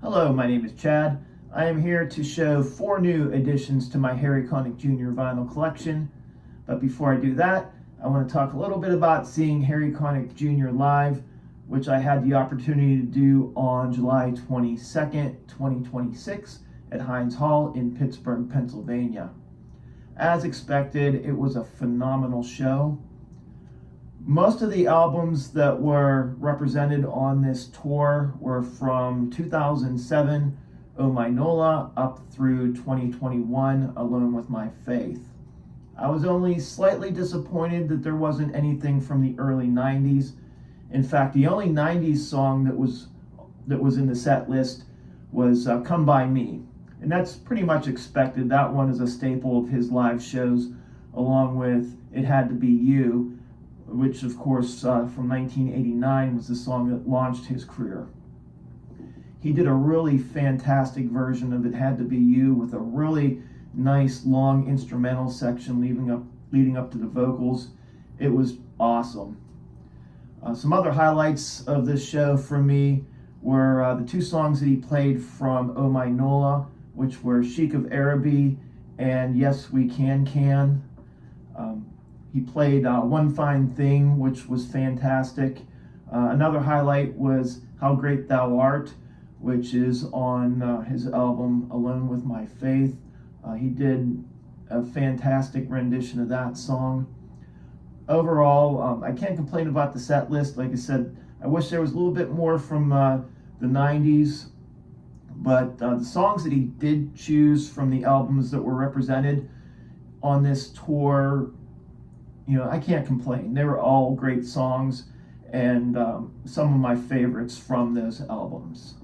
Hello, my name is Chad. I am here to show 4 new additions to my Harry Connick Jr. vinyl collection. But before I do that, I want to talk a little bit about seeing Harry Connick Jr. live, which I had the opportunity to do on July 22nd, 2026 at Heinz Hall in Pittsburgh, Pennsylvania. As expected, it was a phenomenal show. Most of the albums that were represented on this tour were from 2007, Oh My Nola, up through 2021, Alone With My Faith. I was only slightly disappointed that there wasn't anything from the early 90s. In fact, the only 90s song that was in the set list was Come By Me. And that's pretty much expected. That one is a staple of his live shows, along with It Had to Be You, which of course from 1989 was the song that launched his career. He did a really fantastic version of It Had to Be You with a really nice long instrumental section leading up to the vocals. It was awesome. Some other highlights of this show for me were the 2 songs that he played from Oh My Nola, which were Chic of Araby and Yes We Can. He played One Fine Thing, which was fantastic. Another highlight was How Great Thou Art, which is on his album Alone With My Faith. He did a fantastic rendition of that song. Overall, I can't complain about the set list. Like I said, I wish there was a little bit more from the 90s, but the songs that he did choose from the albums that were represented on this tour, I can't complain. They were all great songs and some of my favorites from those albums.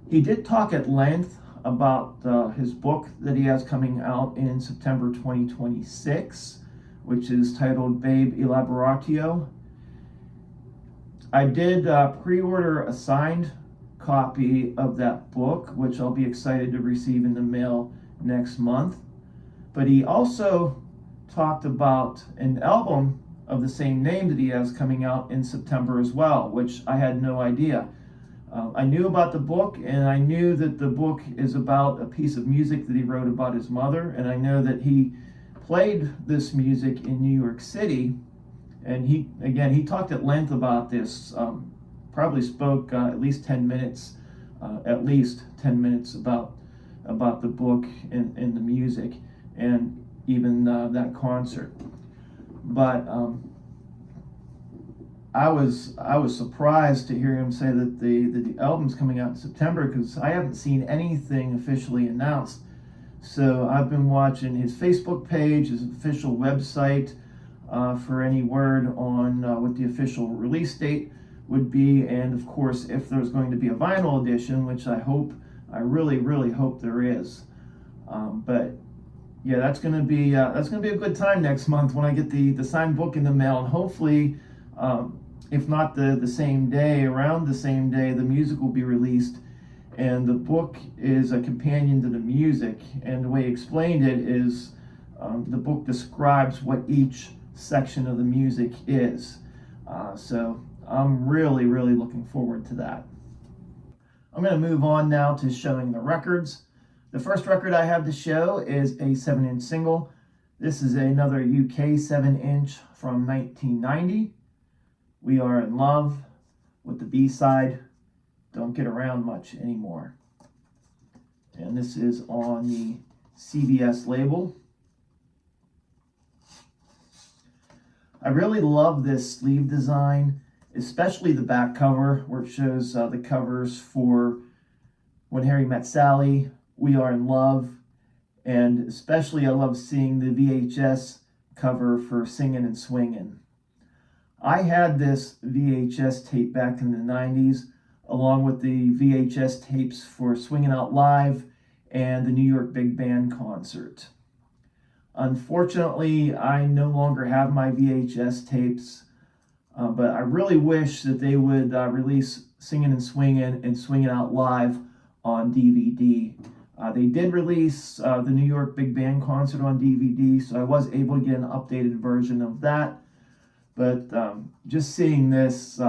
He did talk at length about his book that he has coming out in September 2026, which is titled Babe Elaboratio. I did pre-order a signed copy of that book, which I'll be excited to receive in the mail next month. But he also talked about an album of the same name that he has coming out in September as well, which I had no idea. I knew about the book, and I knew that the book is about a piece of music that he wrote about his mother, and I know that he played this music in New York City, and he talked at length about this, probably spoke at least 10 minutes about the book and the music, and even that concert. But I was surprised to hear him say that the album's coming out in September, because I haven't seen anything officially announced. So I've been watching his Facebook page, his official website, for any word on what the official release date would be, and of course if there's going to be a vinyl edition, which I really hope there is. But yeah, that's gonna be a good time next month when I get the signed book in the mail, and hopefully, if not the same day, around the same day, the music will be released. And the book is a companion to the music, and the way he explained it is the book describes what each section of the music is. So I'm really looking forward to that. I'm going to move on now to showing the records. The first record I have to show is a 7-inch single. This is another UK 7-inch from 1990. We Are in Love, with the B-side, Don't Get Around Much Anymore. And this is on the CBS label. I really love this sleeve design, especially the back cover, where it shows the covers for When Harry Met Sally, We Are in Love, and especially I love seeing the VHS cover for Singin' and Swingin'. I had this VHS tape back in the 90s, along with the VHS tapes for Swingin' Out Live and the New York Big Band concert. Unfortunately, I no longer have my VHS tapes, but I really wish that they would release Singin' and Swingin' Out Live on DVD. They did release the New York Big Band concert on DVD, so I was able to get an updated version of that. But just seeing this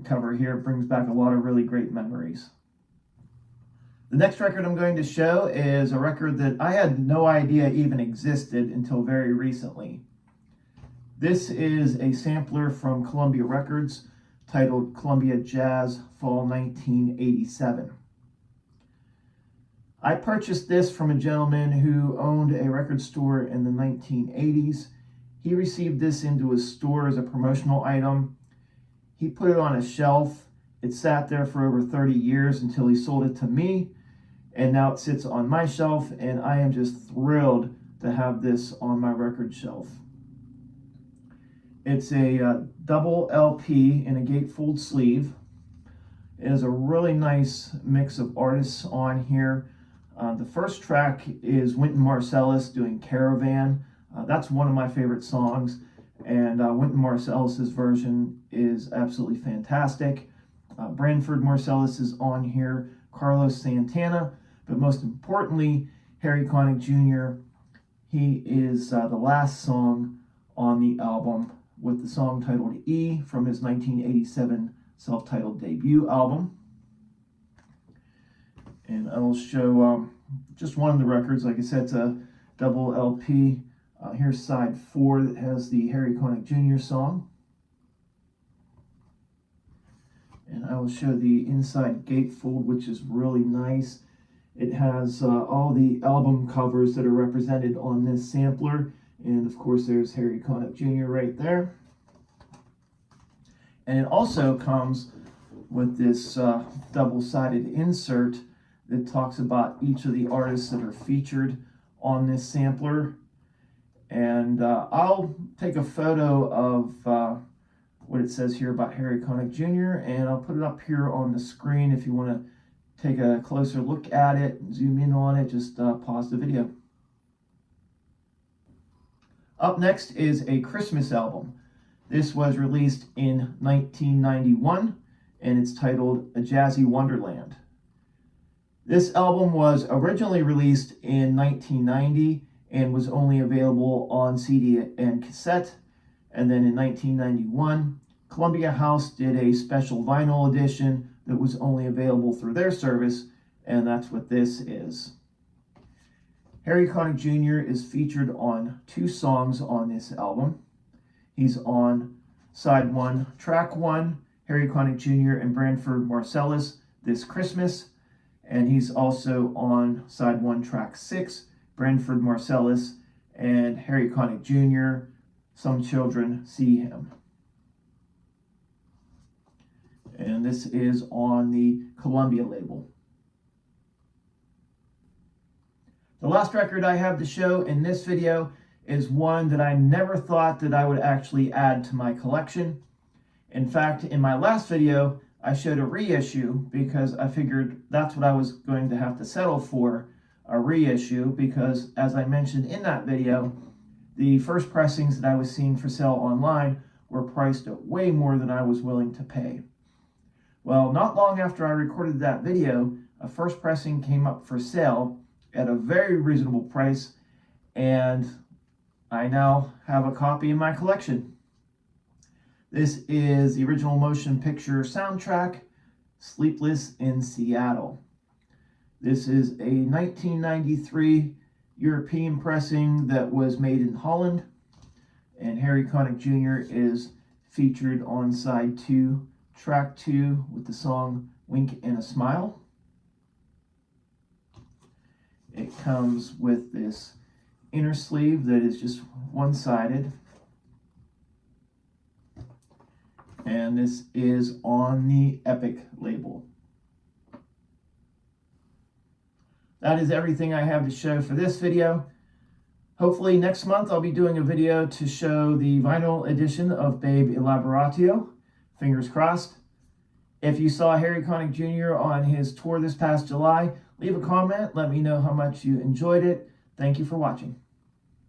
cover here brings back a lot of really great memories. The next record I'm going to show is a record that I had no idea even existed until very recently. This is a sampler from Columbia Records titled Columbia Jazz Fall 1987. I purchased this from a gentleman who owned a record store in the 1980s. He received this into his store as a promotional item. He put it on a shelf. It sat there for over 30 years until he sold it to me, and now it sits on my shelf, and I am just thrilled to have this on my record shelf. It's a double LP in a gatefold sleeve. It has a really nice mix of artists on here. The first track is Wynton Marsalis doing Caravan. That's one of my favorite songs, and Wynton Marsalis's version is absolutely fantastic. Branford Marsalis is on here, Carlos Santana, but most importantly, Harry Connick Jr. He is the last song on the album, with the song titled E from his 1987 self-titled debut album. And I will show just one of the records. Like I said, it's a double LP. Here's side 4 that has the Harry Connick Jr. song. And I will show the inside gatefold, which is really nice. It has all the album covers that are represented on this sampler. And of course, there's Harry Connick Jr. right there. And it also comes with this double-sided insert that talks about each of the artists that are featured on this sampler. And I'll take a photo of what it says here about Harry Connick Jr. and I'll put it up here on the screen if you want to take a closer look at it, zoom in on it, just pause the video. Up next is a Christmas album. This was released in 1991 and it's titled A Jazzy Wonderland. This album was originally released in 1990 and was only available on CD and cassette. And then in 1991, Columbia House did a special vinyl edition that was only available through their service, and that's what this is. Harry Connick Jr. is featured on 2 songs on this album. He's on side 1, track 1, Harry Connick Jr. and Branford Marsalis, This Christmas, and he's also on side 1, track 6, Branford Marsalis and Harry Connick Jr., Some Children See Him. And this is on the Columbia label. The last record I have to show in this video is one that I never thought that I would actually add to my collection. In fact, in my last video, I showed a reissue because I figured that's what I was going to have to settle for, a reissue, because as I mentioned in that video, the first pressings that I was seeing for sale online were priced at way more than I was willing to pay. Well, not long after I recorded that video, a first pressing came up for sale at a very reasonable price, and I now have a copy in my collection. This is the original motion picture soundtrack, Sleepless in Seattle. This is a 1993 European pressing that was made in Holland, and Harry Connick Jr. is featured on side 2, track 2, with the song Wink and a Smile. It comes with this inner sleeve that is just one-sided, and this is on the Epic label. That is everything I have to show for this video. Hopefully next month I'll be doing a video to show the vinyl edition of Babe Elaboratio. Fingers crossed. If you saw Harry Connick Jr. on his tour this past July, leave a comment. Let me know how much you enjoyed it. Thank you for watching.